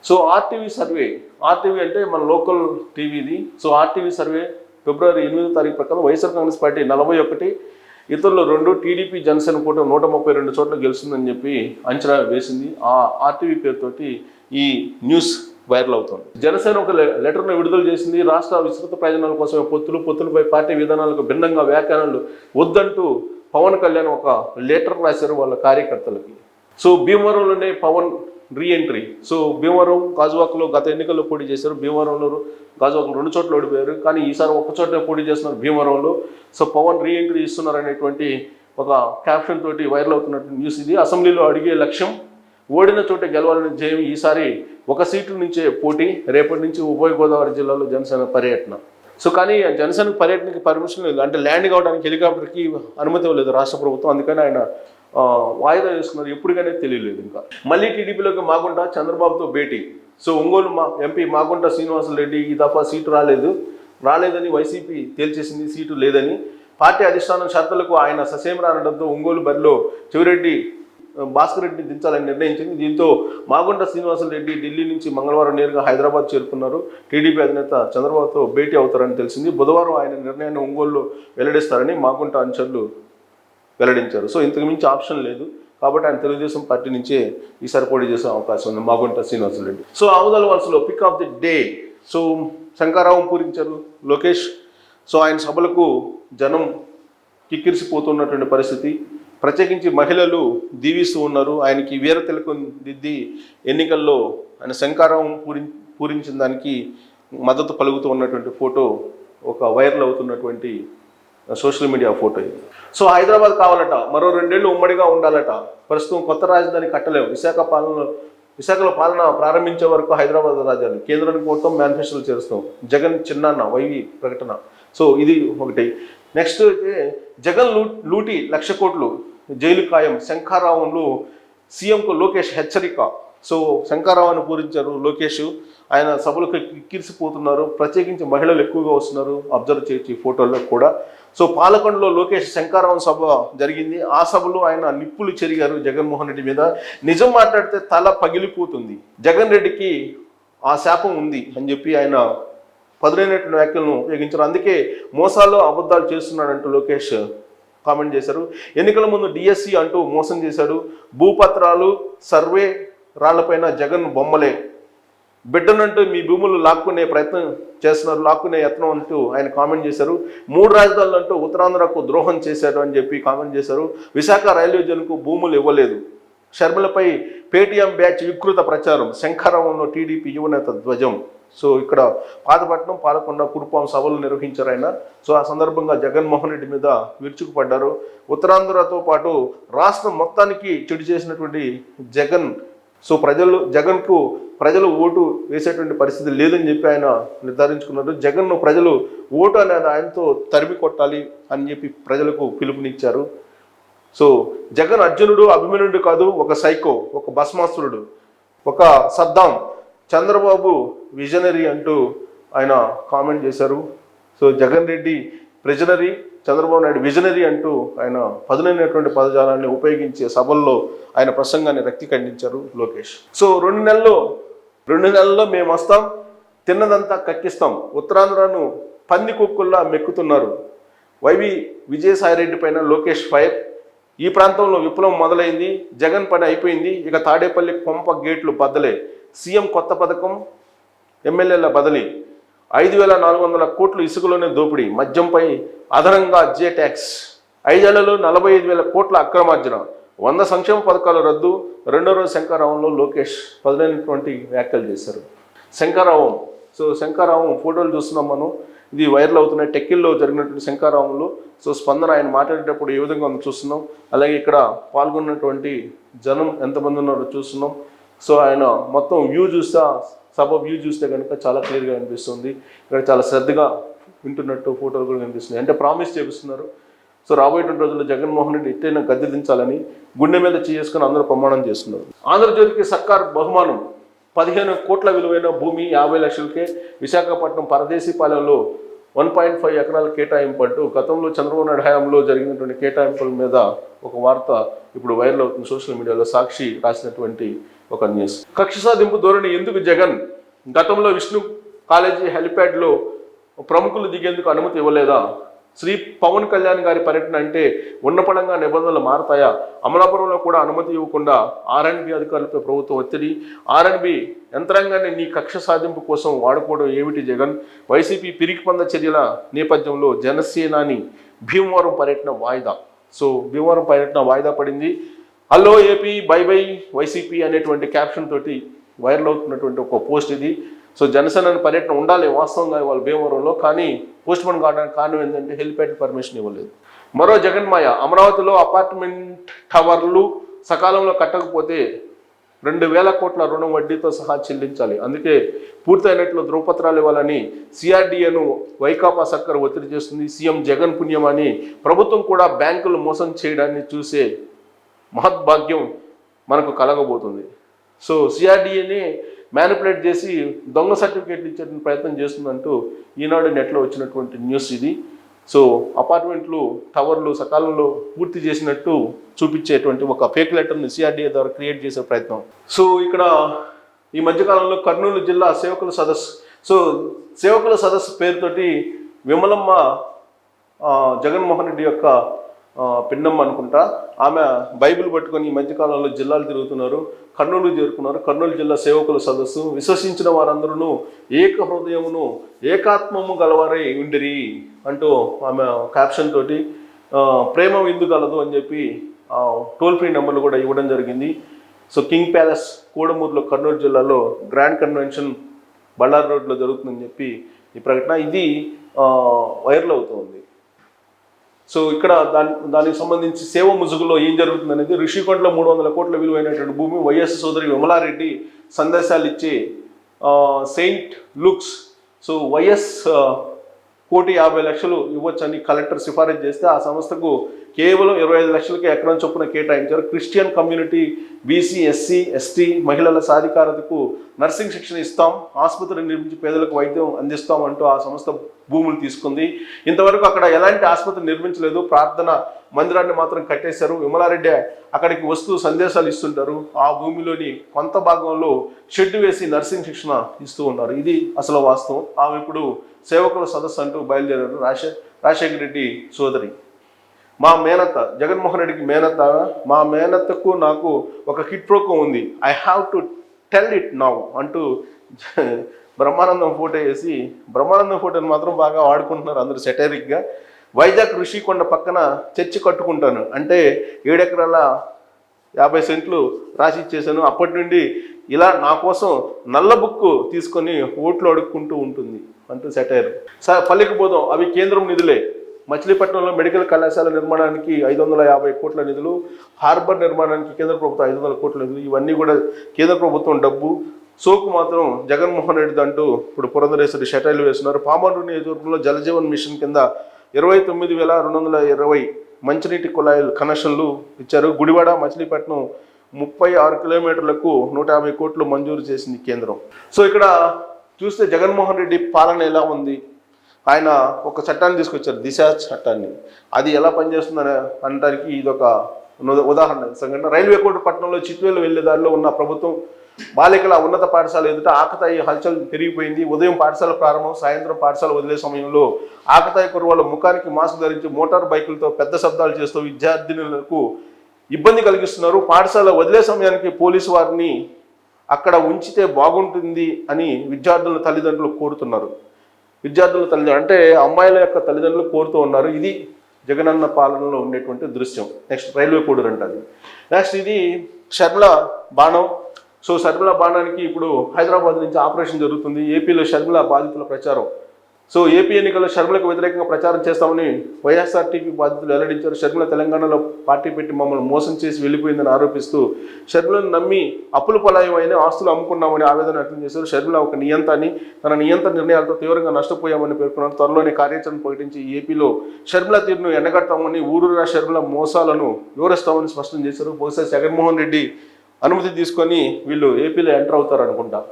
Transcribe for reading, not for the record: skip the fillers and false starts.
So RTV అంటే మన local టీవీది. So RTV survey ఫిబ్రవరి 8వ తారీఖు ప్రకారం వైఎస్ఆర్ కాంగ్రెస్ పార్టీ 41, ఇతరులు 2, టీడీపీ జనసేన కూటమి 132 చోట్ల గెలుస్తుందని చెప్పి అంచనా వేసింది. ఆ ఆర్టీవీ పేరుతోటి ఈ న్యూస్ వైరల్ అవుతుంది. జనసేన ఒక లెటర్ను విడుదల చేసింది. రాష్ట్ర విస్తృత ప్రయోజనాల కోసమే పొత్తులపై పార్టీ విధానాలకు భిన్నంగా వ్యాఖ్యానాలు వద్దంటూ పవన్ కళ్యాణ్ ఒక లెటర్ రాశారు వాళ్ళ కార్యకర్తలకి. సో భీమవరంలోనే పవన్ రీఎంట్రీ. సో భీమవరం, గాజువాకలో గత ఎన్నికల్లో పోటీ చేశారు. భీమవరంలో, గాజువాకలో 2 చోట్ల ఓడిపోయారు. కానీ ఈసారి ఒక్క చోట పోటీ చేస్తున్నారు భీమవరంలో. సో పవన్ రీఎంట్రీ ఇస్తున్నారు అనేటువంటి ఒక క్యాప్షన్ తోటి వైరల్ అవుతున్నటువంటి న్యూస్ ఇది. అసెంబ్లీలో అడిగే లక్ష్యం ఓడిన చోట గెలవాలని జయం. ఈసారి 1 సీటు నుంచే పోటీ. రేపటి నుంచి ఉభయ గోదావరి జిల్లాలో జనసేన పర్యటన. సో కానీ జనసేన పర్యటనకి పర్మిషన్ లేదు, అంటే ల్యాండ్ కావడానికి హెలికాప్టర్కి అనుమతి ఇవ్వలేదు రాష్ట్ర ప్రభుత్వం. అందుకని ఆయన వాయిదా వేసుకున్నారు. ఎప్పుడుగానే తెలియలేదు. ఇంకా మళ్ళీ టీడీపీలోకి మాగుంట చంద్రబాబుతో భేటీ. సో ఒంగోలు ఎంపీ మాగుంట శ్రీనివాసరెడ్డి ఈ దఫా సీటు రాలేదని వైసీపీ తేల్చేసింది. సీటు లేదని పార్టీ అధిష్టానం షరతులకు ఆయన ససేం రానడంతో ఒంగోలు బరిలో చెవిరెడ్డి భాస్కర్ రెడ్డిని దించాలని నిర్ణయించింది. దీంతో మాగుంట శ్రీనివాసరెడ్డి ఢిల్లీ నుంచి మంగళవారం నేరుగా హైదరాబాద్ చేరుకున్నారు. టీడీపీ అధినేత చంద్రబాబుతో భేటీ అవుతారని తెలిసింది. బుధవారం ఆయన నిర్ణయాన్ని ఒంగోలులో వెల్లడిస్తారని మాగుంట అనుచరులు వెల్లడించారు. సో ఇంతకు మించి ఆప్షన్ లేదు కాబట్టి ఆయన తెలుగుదేశం పార్టీ నుంచే ఈసారి పోటీ చేసే అవకాశం ఉంది మాగుంట శ్రీనివాసరెడ్డి. సో ఆవుదల వలసలో pick of the day. So Shankharavam పూరించారు లోకేష్. సో ఆయన సభలకు జనం కిక్కిరిసిపోతున్నటువంటి పరిస్థితి. ప్రత్యేకించి మహిళలు దీవిస్తూ ఉన్నారు. ఆయనకి వీర తిలకం దిద్ది ఎన్నికల్లో ఆయన శంకరావం పూరించిన దానికి మద్దతు పలుకుతూ ఉన్నటువంటి ఫోటో ఒక వైరల్ అవుతున్నటువంటి సోషల్ మీడియా ఫోటో ఇది. సో హైదరాబాద్ కావాలట, మరో 2 ఏళ్ళు ఉమ్మడిగా ఉండాలట. ప్రస్తుతం కొత్త రాజధాని కట్టలేము. విశాఖలో పాలన ప్రారంభించే వరకు హైదరాబాద్ రాజధాని. కేంద్రానికి మొత్తం మేనిఫెస్టోలు చేరుస్తాం. జగన్ చిన్నాన్న వైవి ప్రకటన. సో ఇది ఒకటి. నెక్స్ట్ అయితే జగన్ లూటి 1,00,000 కోట్లు జైలు ఖాయం. శంఖారావంలో సీఎంకు లోకేష్ హెచ్చరిక. సో శంఖారావాన్ని పూరించారు లోకేష్. ఆయన సభలకు కిక్కిరిసిపోతున్నారు. ప్రత్యేకించి మహిళలు ఎక్కువగా వస్తున్నారు. అబ్జర్వ్ చేయొచ్చు ఈ ఫోటోల్లో కూడా. సో పాలకొండలో లోకేష్ శంఖారావం సభ జరిగింది. ఆ సభలో ఆయన నిప్పులు చెరిగారు జగన్మోహన్ రెడ్డి మీద. నిజం మాట్లాడితే తల పగిలిపోతుంది, జగన్ రెడ్డికి ఆ శాపం ఉంది అని చెప్పి ఆయన పదునైనటువంటి వ్యాఖ్యలను ఉపయోగించారు. అందుకే మోసాల్లో అబద్ధాలు చేస్తున్నాడంటూ లోకేష్ కామెంట్ చేశారు. ఎన్నికల ముందు డిఎస్సి అంటూ మోసం చేశాడు. భూపత్రాలు, సర్వే రాళ్లపైన జగన్ బొమ్మలే. బిడ్డనంటూ మీ భూములు లాక్కునే ప్రయత్నం చేస్తున్నారు, లాక్కునే యత్నం అంటూ ఆయన కామెంట్ చేశారు. 3 రాజధానులు అంటూ ఉత్తరాంధ్రకు ద్రోహం చేశాడు అని చెప్పి కామెంట్ చేశారు. విశాఖ రైల్వే జోన్కు భూములు ఇవ్వలేదు. షర్మిలపై పేటీఎం బ్యాచ్ వికృత ప్రచారం. శంఖారావంలో టీడీపీ యువనేత ధ్వజం. సో ఇక్కడ పాతపట్నం, పాలకొండ, కురుపాం సభలు నిర్వహించారు ఆయన. సో ఆ సందర్భంగా జగన్మోహన్ రెడ్డి మీద విరుచుకుపడ్డారు. ఉత్తరాంధ్రతో పాటు రాష్ట్రం మొత్తానికి చెడు చేసినటువంటి జగన్. సో ప్రజలు ఓటు వేసేటువంటి పరిస్థితి లేదని చెప్పి ఆయన నిర్ధారించుకున్నారు. జగన్ను ప్రజలు ఓటు అనేది ఆయనతో తరిమి కొట్టాలి అని చెప్పి ప్రజలకు పిలుపునిచ్చారు. సో జగన్ అర్జునుడు, అభిమన్యుడు కాదు, ఒక సైకో, ఒక భస్మాసురుడు, ఒక సద్దాం. చంద్రబాబు విజనరీ అంటూ ఆయన కామెంట్ చేశారు. సో జగన్ రెడ్డి ప్రిజనరీ, చంద్రబాబు నాయుడు విజనరీ అంటూ ఆయన పదునైనటువంటి పదజాలాన్ని ఉపయోగించే సభల్లో ఆయన ప్రసంగాన్ని రక్తి ఖండించారు లోకేష్. సో 2 నెలల్లో మేము వస్తాం, తిన్నదంతా కక్కిస్తాం. ఉత్తరాంధ్రను పంది కుక్కుల్లా మెక్కుతున్నారు. వైవి విజయసాయిరెడ్డి పైన లోకేష్ ఫైర్. ఈ ప్రాంతంలో విప్లవం మొదలైంది. జగన్ పని అయిపోయింది. ఇక తాడేపల్లి కొంప గేట్లు బద్దలే. సీఎం కొత్త పథకం, ఎమ్మెల్యేల బదిలీ. 5,400 కోట్లు ఇసుకలోనే దోపిడీ. మద్యంపై అదనంగా జే ట్యాక్స్. 5 ఏళ్లలో 45,000 కోట్ల అక్రమార్జన. 100 సంక్షేమ పథకాలు రద్దు. 2వ రోజు శంఖారావంలో లోకేష్ పదునైనటువంటి వ్యాఖ్యలు చేశారు. శంఖారావం. సో శంఖారావం ఫోటోలు చూస్తున్నాం మనం. ఇది వైరల్ అవుతున్నాయి. టెక్కిల్లో జరిగినటువంటి శంఖారావంలో సో స్పందన ఆయన మాట్లాడేటప్పుడు ఏ విధంగా మనం చూస్తున్నాం. అలాగే ఇక్కడ పాల్గొన్నటువంటి జనం ఎంతమంది ఉన్నారో చూస్తున్నాం. సో ఆయన మొత్తం వ్యూ చూస్తే, సభ వ్యూ చూస్తే కనుక చాలా క్లియర్గా కనిపిస్తుంది. ఇక్కడ చాలా శ్రద్ధగా వింటున్నట్టు ఫోటోలు కూడా కనిపిస్తున్నాయి. అంటే ప్రామిస్ చేపిస్తున్నారు. సో రాబోయేటువంటి రోజుల్లో జగన్మోహన్ రెడ్డి ఎట్టైనా గద్దె దించాలని గుండె మీద చేసుకుని అందరూ ప్రమాణం చేస్తున్నారు. ఆంధ్రజ్యోతికి సర్కార్ బహుమానం. 15 కోట్ల విలువైన భూమి 50 లక్షలకే. విశాఖపట్నం పరదేశీపాలెంలో 1.5 ఎకరాల కేటాయింపు అంటూ గతంలో చంద్రబాబు నాయుడు హయాంలో జరిగినటువంటి కేటాయింపుల మీద ఒక వార్త ఇప్పుడు వైరల్ అవుతుంది సోషల్ మీడియాలో. సాక్షి రాసినటువంటి ఒక న్యూస్. కక్ష సాధింపు ధోరణి ఎందుకు జగన్? గతంలో విష్ణు కాలేజీ హెలిప్యాడ్లో ప్రముఖులు దిగేందుకు అనుమతి ఇవ్వలేదా? శ్రీ పవన్ కళ్యాణ్ గారి పర్యటన అంటే ఉన్నపడంగా నిబంధనలు మారతాయా? అమలాపురంలో కూడా అనుమతి ఇవ్వకుండా ఆర్ఎండ్బి అధికారులపై ప్రభుత్వం ఒత్తిడి. ఆర్ఎండ్బి యంత్రాంగాన్ని నీ కక్ష సాధింపు కోసం వాడుకోవడం ఏమిటి జగన్? వైసీపీ పిరికిపంద చర్యల నేపథ్యంలో జనసేనాని భీమవరం పర్యటన వాయిదా. సో భీమవరం పర్యటన వాయిదా పడింది. Hello AP by by YCP అనేటువంటి క్యాప్షన్ తోటి వైరల్ అవుతున్నటువంటి ఒక పోస్ట్ ఇది. సో జనసేన పర్యటన ఉండాలి వాస్తవంగా వాళ్ళు భీమవరంలో, కానీ పోస్ట్ పోన్ కావడానికి కారణం ఏంటంటే హెలిప్యాడ్ పర్మిషన్ ఇవ్వలేదు. మరో జగన్మాయ. అమరావతిలో అపార్ట్మెంట్ టవర్లు సకాలంలో కట్టకపోతే 2,000 కోట్ల రుణం వడ్డీతో సహా చెల్లించాలి. అందుకే పూర్తయినట్లు ధృవపత్రాలు ఇవ్వాలని సిఆర్డీఏను వైకాపా సర్కార్ ఒత్తిడి చేస్తుంది. సీఎం జగన్ పుణ్యమని ప్రభుత్వం కూడా బ్యాంకులు మోసం చేయడాన్ని చూసే మహద్భాగ్యం మనకు కలగబోతుంది. సో సిఆర్డీఏని మ్యానిపులేట్ చేసి దొంగ సర్టిఫికేట్లు ఇచ్చే ప్రయత్నం చేస్తుందంటూ ఈనాడు నెట్లో వచ్చినటువంటి న్యూస్ ఇది. సో అపార్ట్మెంట్లు టవర్లు సకాలంలో పూర్తి చేసినట్టు చూపించేటువంటి ఒక ఫేక్ లెటర్ని సిఆర్డీఏ ద్వారా క్రియేట్ చేసే ప్రయత్నం. సో ఇక్కడ ఈ మధ్యకాలంలో కర్నూలు జిల్లా సేవకుల సదస్సు. సో సేవకుల సదస్సు పేరుతోటి విమలమ్మ జగన్మోహన్ రెడ్డి యొక్క పిన్నమ్మ అనుకుంటా, ఆమె బైబిల్ పట్టుకొని ఈ మధ్యకాలంలో జిల్లాలు తిరుగుతున్నారు. కర్నూలు చేరుకున్నారు. కర్నూలు జిల్లా సేవకుల సదస్సు. విశ్వసించిన వారందరూ ఏక హృదయమును ఏకాత్మము గలవారై ఉండిరి అంటూ ఆమె క్యాప్షన్ తోటి ప్రేమ విందు గలదు అని చెప్పి టోల్ ఫ్రీ నెంబర్లు కూడా ఇవ్వడం జరిగింది. సో కింగ్ ప్యాలెస్ కోడమూరులో కర్నూలు జిల్లాలో గ్రాండ్ కన్వెన్షన్ బళ్ళారి రోడ్లో జరుగుతుందని చెప్పి ఈ ప్రకటన ఇది వైరల్ అవుతుంది. సో ఇక్కడ దానికి సంబంధించి సేవ ముసుగులో ఏం జరుగుతుంది అనేది, రిషికొండలో 300 కోట్ల విలువైనటువంటి భూమి వైఎస్ సోదరి విమలారెడ్డి సందేశాలు ఇచ్చి సెయింట్ లూక్స్. సో వైఎస్ 1,50,00,000 ఇవ్వచ్చని కలెక్టర్ సిఫారసు చేస్తే ఆ సంస్థకు కేవలం 25 లక్షలకి ఎకరం చొప్పున కేటాయించారు. Christian community, BC, SC, ST మహిళల సాధికారతకు నర్సింగ్ శిక్షణ ఇస్తాం, ఆసుపత్రి నిర్మించి పేదలకు వైద్యం అందిస్తాం అంటూ ఆ సంస్థ భూములు తీసుకుంది. ఇంతవరకు అక్కడ ఎలాంటి ఆసుపత్రి నిర్మించలేదు. ప్రార్థన మందిరాన్ని మాత్రం కట్టేశారు. విమలారెడ్డి అక్కడికి వస్తూ సందేశాలు ఇస్తుంటారు. ఆ భూమిలోని కొంత భాగంలో షెడ్ వేసి నర్సింగ్ శిక్షణ ఇస్తూ ఉన్నారు. ఇది అసలు వాస్తవం. ఆమె ఇప్పుడు సేవకుల సదస్సు అంటూ బయలుదేరారు. రాజశేఖర రెడ్డి సోదరి, మా మేనత్త, జగన్మోహన్ రెడ్డికి మేనత్త, మా మేనత్తకు నాకు ఒక కిట్ ప్రోకో ఉంది, I have to tell it now అంటూ బ్రహ్మానందం ఫోటో వేసి, బ్రహ్మానందం ఫోటోని మాత్రం బాగా వాడుకుంటున్నారు అందరూ సెటైరిక్గా. వైజాగ్ ఋషికొండ పక్కన చర్చి కట్టుకుంటాను అంటే 7 ఎకరాల 50 సెంట్లు రాసి ఇచ్చేసాను, అప్పటి నుండి ఇలా నా కోసం నల్ల బుక్కు తీసుకొని ఓట్లు అడుక్కుంటూ ఉంటుంది అంటూ సెటైర్. పల్లెకి పోదాం, అవి కేంద్రం నిధులే. మచిలీపట్నంలో మెడికల్ కళాశాల నిర్మాణానికి 550 కోట్ల నిధులు, హార్బర్ నిర్మాణానికి కేంద్ర ప్రభుత్వం 500 కోట్ల నిధులు, ఇవన్నీ కూడా కేంద్ర ప్రభుత్వం డబ్బు. సోకు మాత్రం జగన్మోహన్ రెడ్డి అంటూ ఇప్పుడు పురంధరేశ్వరి షటైలు వేస్తున్నారు. పామరు నియోజకవర్గంలో జలజీవన్ మిషన్ కింద 29,220 మంచినీటి కుళాయిలు కనెక్షన్లు ఇచ్చారు. గుడివాడ మచిలీపట్నం 36 కిలోమీటర్లకు 150 కోట్లు మంజూరు చేసింది కేంద్రం. సో ఇక్కడ చూస్తే జగన్మోహన్ రెడ్డి పాలన ఎలా ఉంది, ఆయన ఒక చట్టాన్ని తీసుకొచ్చారు, దిశ చట్టాన్ని. అది ఎలా పనిచేస్తుందని అనడానికి ఇదొక ఉదాహరణ సంఘటన. రైల్వే కోర్టు పట్టణంలో చిట్వేలు వెళ్లే దారిలో ఉన్న ప్రభుత్వం బాలికల ఉన్నత పాఠశాల ఎదుట ఆకతాయి హల్చల్ పెరిగిపోయింది. ఉదయం పాఠశాల ప్రారంభం, సాయంత్రం పాఠశాల వదిలే సమయంలో ఆకతాయి కుర్రవాళ్ళ ముఖానికి మాస్క్ ధరించి మోటార్ బైకులతో పెద్ద శబ్దాలు చేస్తూ విద్యార్థినులకు ఇబ్బంది కలిగిస్తున్నారు. పాఠశాల వదిలే సమయానికి పోలీసు వారిని అక్కడ ఉంచితే బాగుంటుంది అని విద్యార్థుల తల్లిదండ్రులు కోరుతున్నారు. విద్యార్థుల తల్లిదండ్రులు అంటే అమ్మాయిల యొక్క తల్లిదండ్రులు కోరుతూ ఉన్నారు. ఇది జగనన్న పాలనలో ఉండేటువంటి దృశ్యం. నెక్స్ట్ రైల్వే కోడూరు అంటుంది. నెక్స్ట్ ఇది షర్మిల బాణం. సో షర్మిల బాణానికి ఇప్పుడు హైదరాబాద్ నుంచి ఆపరేషన్ జరుగుతుంది. ఏపీలో షర్మిల బాధితుల ప్రచారం. సో ఏపీ ఎన్నికల్లో షర్మిలకు వ్యతిరేకంగా ప్రచారం చేస్తామని వైఎస్ఆర్టీపీ బాధితులు వెల్లడించారు. షర్మిల తెలంగాణలో పార్టీ పెట్టి మమ్మల్ని మోసం చేసి వెళ్ళిపోయిందని ఆరోపిస్తూ షర్మిలను నమ్మి అప్పుల పొలాయమైన ఆస్తులు అమ్ముకున్నామని ఆవేదన వ్యక్తం చేశారు. షర్మిల ఒక నియంతాన్ని, తన నియంత్రణ నిర్ణయాలతో తీవ్రంగా నష్టపోయామని పేర్కొన్నారు. త్వరలోనే కార్యాచరణ ప్రకటించి ఏపీలో షర్మిల తీరును ఎండగడతామని, ఊరూరా షర్మిల మోసాలను వివరిస్తామని స్పష్టం చేశారు. బహుశా జగన్మోహన్ రెడ్డి అనుమతి తీసుకొని వీళ్ళు ఏపీలో ఎంటర్ అవుతారు అనుకుంటా.